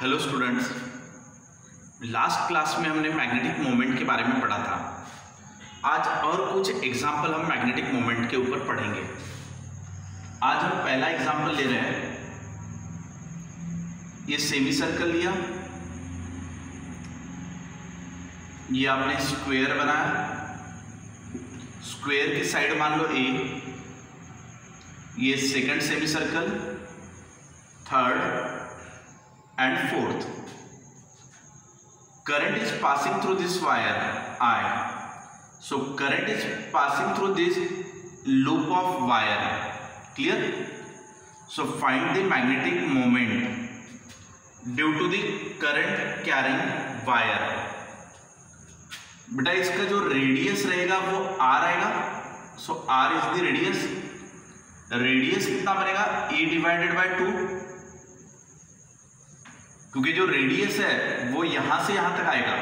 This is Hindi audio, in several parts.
हेलो स्टूडेंट्स, लास्ट क्लास में हमने मैग्नेटिक मोमेंट के बारे में पढ़ा था। आज और कुछ एग्जाम्पल हम मैग्नेटिक मोमेंट के ऊपर पढ़ेंगे। आज हम पहला एग्जाम्पल ले रहे हैं। ये सेमी सर्कल लिया, ये आपने स्क्वायर बनाया, स्क्वायर की साइड मान लो ए, ये second semi circle, third and fourth. Current is passing through this wire I. So current is passing through this loop of wire. Clear? So find the magnetic moment due to the current carrying wire. बेटा इसका जो रेडियस रहेगा वो r आएगा. So r is the radius. Radius कितना बनेगा? a divided by 2. क्योंकि जो रेडियस है वो यहां से यहां तक आएगा।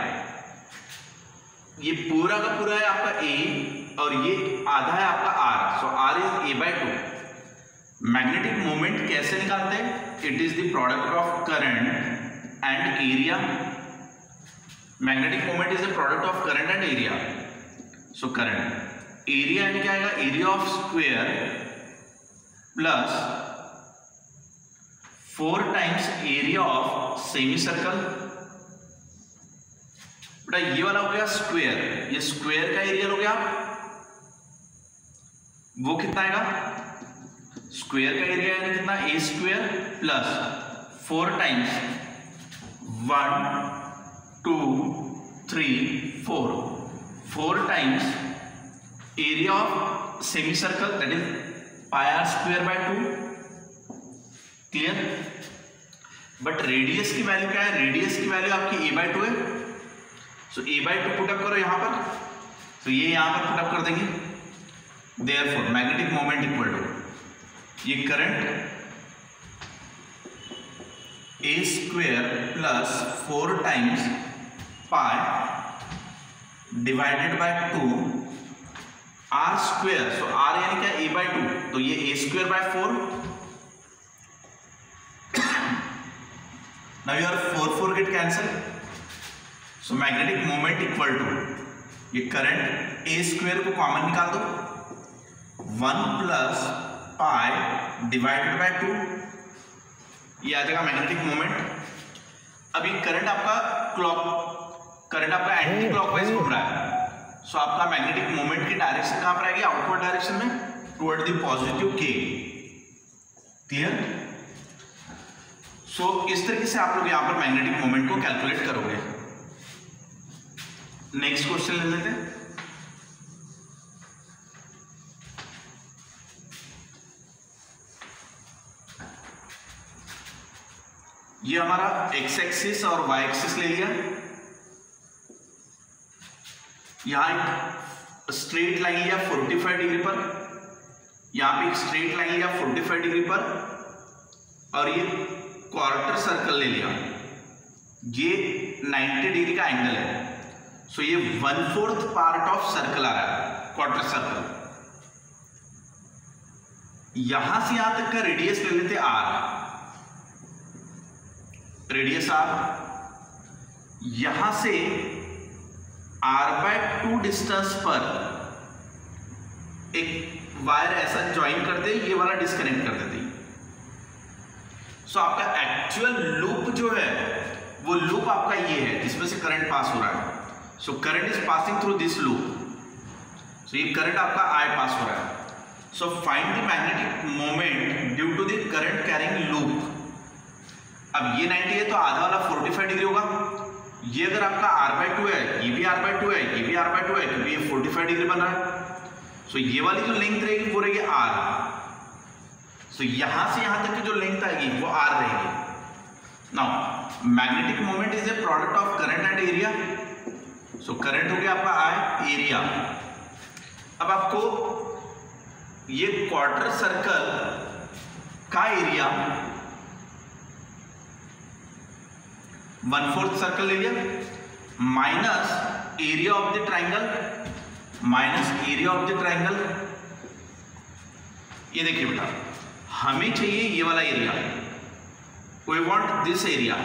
ये पूरा का पूरा है आपका a और ये आधा है आपका r। So r is a/2। Magnetic moment कैसे निकालते हैं? It is the product of current and area. Magnetic moment is the product of current and area. So current area यानी क्या आएगा? Area of square plus 4 times area of semi circle. बेटा ये वाला हो गया स्क्वायर, ये स्क्वायर का एरिया हो गया, वो कितना आएगा? स्क्वायर का एरिया यानी कितना? A square plus 4 times 1 2 3 4 times area of semicircle, that is pi r square by 2। Clear? But radius की वैल्यू क्या है? रेडियस की वैल्यू आपकी a/2 है। सो a/2 पुटअप करो यहां पर, तो ये यहां पर पुटअप कर देंगे। Therefore magnetic moment equal to ये current a square plus 4 times pi divided by 2 r square. So r यानी क्या? a/2, तो ये a square by 4। Now your 4 get cancel. So magnetic moment equal to ये करंट a स्क्वायर को कॉमन निकाल दो, 1 प्लस पाई डिवाइडेड बाय 2, ये आ जाएगा मैग्नेटिक मोमेंट। अभी करंट आपका एंटी क्लॉकवाइज घूम रहा है। सो आपका मैग्नेटिक मोमेंट की डायरेक्शन कहां पर आएगी? आउटवर्ड डायरेक्शन में, toward the positive k। Clear? So इस तरीके से आप लोग यहां पर मैग्नेटिक मोमेंट को कैलकुलेट करोगे। नेक्स्ट क्वेश्चन ले लेते हैं। ये हमारा एक्स एक्सिस और वाई एक्सिस ले लिया। यहां एक स्ट्रेट लाइन लिया 45 डिग्री पर, यहां पे एक स्ट्रेट लाइन लिया 45 डिग्री पर, और ये क्वार्टर सर्कल ले लिया, ये 90 डिग्री का एंगल है। सो ये 1/4 पार्ट ऑफ सर्कल आ रहा है, क्वार्टर सर्कल। यहां से यहां तक का रेडियस ले लेते r, रेडियस r। यहां से r/2 डिस्टेंस पर एक वायर ऐसा ज्वाइन कर दे, ये वाला डिस्कनेक्ट कर देते। सो आपका एक्चुअल लूप जो है वो लूप आपका ये है जिसमें से करंट पास हो रहा है। So current is passing through this loop. So ये करंट आपका I पास हो रहा है। So find the magnetic moment due to the current carrying loop. अब ये 90 है तो आधा वाला 45 डिग्री होगा। ये अगर आपका r/2 है, ये भी r/2 है, ये भी r/2 है, क्योंकि ये 45 डिग्री बन रहा है। सो ये वाली जो लेंथ रहेगी वो रहेगी r। तो यहां से यहां तक की जो लेंथ आएगी वो r रहेगी। Now magnetic moment is a product of current and area. So current हो गया आपका I, एरिया। अब आपको ये क्वार्टर सर्कल का एरिया 1/4 सर्कल ले लिया, minus area of the triangle, minus area of the triangle. ये देखिए बेटा, हमें चाहिए ये वाला area, we want this area.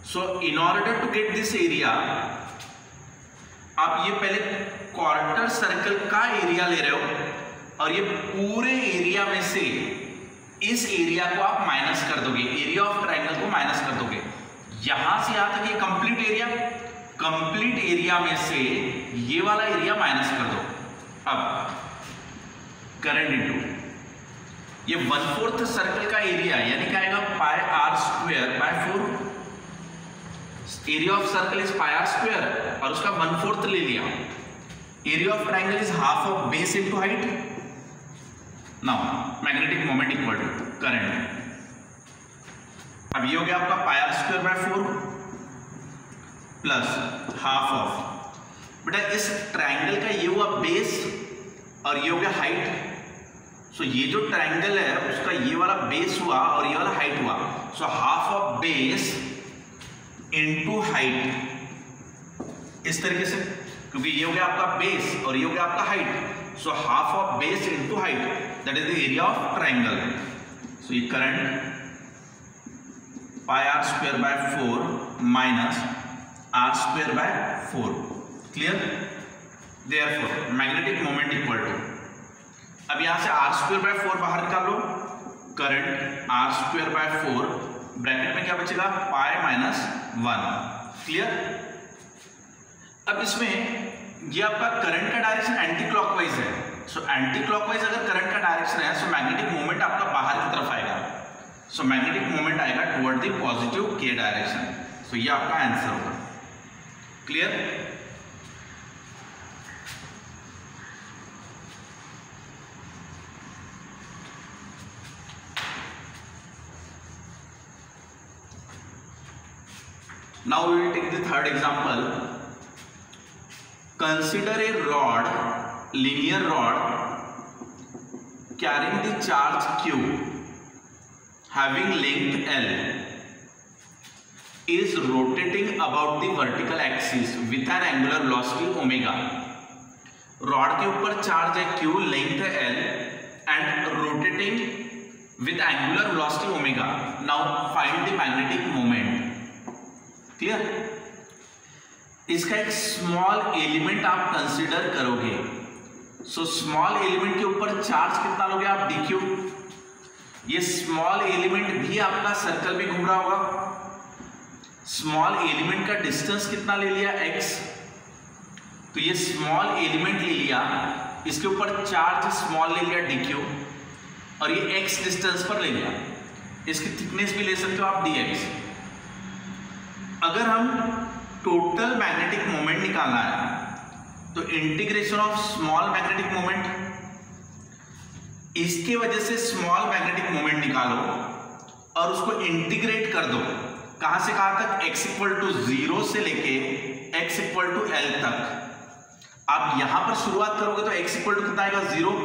So in order to get this area, आप ये पहले क्वार्टर सर्कल का एरिया ले रहे हो और ये पूरे एरिया में से इस एरिया को आप माइनस कर दोगे, एरिया ऑफ ट्राइंगल को माइनस कर दोगे। यहां से यहां तक ये कंप्लीट एरिया, कंप्लीट एरिया में से ये वाला एरिया माइनस कर दो। अब करंट इनटू ये 1/4 सर्कल का एरिया यानी क्या आएगा, pi r square by 4। Area of circle is pi r square और उसका 1/4 ले लिया। Area of triangle is half of base into height. Now magnetic moment equal to current. अब ये हो गया आपका pi r square by 4 plus half of, बेटा इस ट्राइंगल का ये हुआ बेस और ये हो गया हाइट। सो ये जो ट्राइंगल है उसका ये वाला बेस हुआ और ये वाला हाइट हुआ। सो half of base into height, इस तरीके से, क्योंकि ये हो गया आपका बेस और ये हो गया आपका height. So half of base into height, that is the area of triangle. So ये current pi r square by 4 minus r square by 4। Clear? Therefore magnetic moment equal to, अब यहां से आर स्क्वायर बाय 4 बाहर निकालो, current r square by 4 bracket में क्या बचेगा, पाई माइनस 1। क्लियर? अब इसमें ये आपका करंट का डायरेक्शन एंटी क्लॉकवाइज है। सो एंटी क्लॉकवाइज अगर करंट का डायरेक्शन है सो मैग्नेटिक मोमेंट आपका बाहर की तरफ आएगा। सो मैग्नेटिक मोमेंट आएगा टुवर्ड द पॉजिटिव के डायरेक्शन। सो ये आपका आंसर होगा। Clear? Now we will take the third example. Consider a rod, linear rod, carrying the charge Q, having length L, is rotating about the vertical axis with an angular velocity omega. Rod के ऊपर चार्ज है Q, length है L, and rotating with angular velocity omega. Now find the magnetic moment. Clear? इसका एक स्मॉल एलिमेंट आप कंसीडर करोगे। सो स्मॉल एलिमेंट के ऊपर चार्ज कितना लोगे आप, dq। ये स्मॉल एलिमेंट भी आपका सर्कल में घूम रहा होगा। स्मॉल एलिमेंट का डिस्टेंस कितना ले लिया, x। तो ये स्मॉल एलिमेंट ले लिया, इसके ऊपर चार्ज स्मॉल ले लिया dq और ये x डिस्टेंस पर ले लिया। इसकी थिकनेस भी ले सकते हो आप dx। अगर हम टोटल मैग्नेटिक मोमेंट निकालना है तो integration of small magnetic moment, इसके वजह से स्मॉल मैग्नेटिक मोमेंट निकालो और उसको इंटीग्रेट कर दो। कहां से कहां तक, x इक्वल टू 0 से लेके x इक्वल टू L तक। आप यहां पर शुरुआत करोगे तो x इक्वल टू कितना आएगा, 0,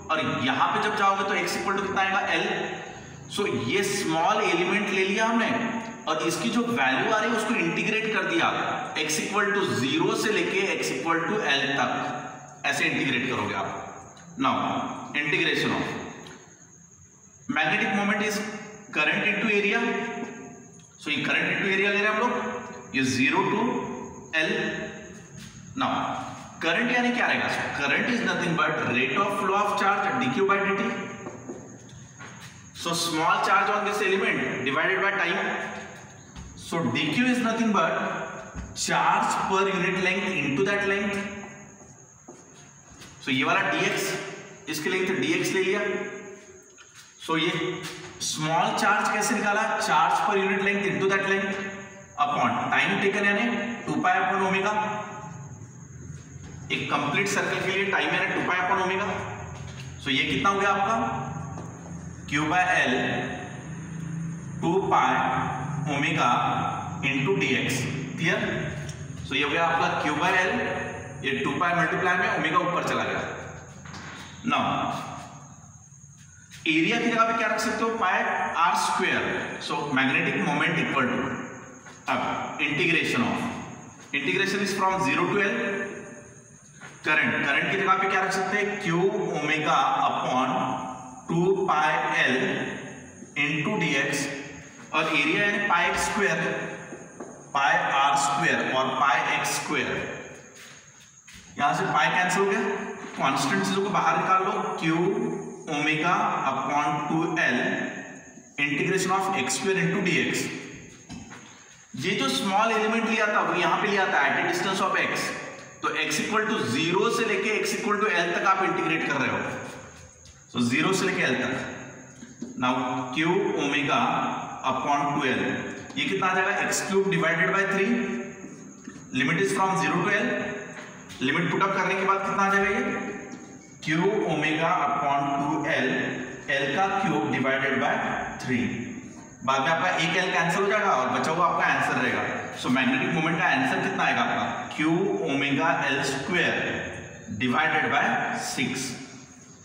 और यहां पे जब जाओगे तो x इक्वल टू कितना आएगा, L। सो ये स्मॉल एलिमेंट ले लिया हमने और इसकी जो वैल्यू आ रही है उसको इंटीग्रेट कर दिया, x इक्वल टू 0 से लेके x इक्वल टू L तक, ऐसे इंटीग्रेट करोगे आप। Now integration of magnetic moment is current into area. So ये करंट इनटू एरिया ले रहे हैं हम लोग, ये 0 टू L। नाउ करंट यानी क्या रहेगा, current is nothing but rate of flow of charge dq by dt। So small charge on this element divided by time. So dq is nothing but charge per unit length into that length. So ये वाला dx, इसके लेंथ dx ले लिया। So ये स्मॉल चार्ज कैसे निकाला, charge per unit length into that length upon time taken यानी 2 पाई अपॉन ओमेगा। एक कंप्लीट सर्कल के लिए टाइम यानी 2 पाई अपॉन ओमेगा। So ये कितना हो गया आपका, q by L 2 pi omega into dx। Clear? So ये हो गया आपका q by L, ये 2 पाई मल्टीप्लाई में ओमेगा ऊपर चला गया। नाउ एरिया की जगह पे क्या रख सकते हो, pi r square. So magnetic moment equal to, अब integration of, integration is from 0 to L। Current, current की जगह पे क्या रख सकते हैं, q omega upon 2 pi L into dx और एरिया यानी pi x square. Pi r square और पाई एक्स स्क्वायर, यहां से पाई कैंसिल हो गया, कांस्टेंट चीजों को बाहर निकाल लो, q omega upon 2l integration of x square into dx। ये जो स्मॉल एलिमेंट लिया था वो यहां पे लिया था at a distance of x, तो x इक्वल टू 0 से लेके x इक्वल टू l तक आप इंटीग्रेट कर रहे हो, तो 0 से लेके l तक। Now Q omega upon 2l, ये कितना आ जाएगा, x cube divided by 3, limit is from 0 to l, limit put up करने के बाद कितना आ जाएगा ये, Q omega upon 2l, l का क्यूब डिवाइडेड बाय 3। बाद में आपका एक l कैंसिल हो जाएगा और बचा हुआ आपका आंसर रहेगा। सो मैग्नेटिक मोमेंट का आंसर कितना आएगा आपका, Q omega l square divided by 6।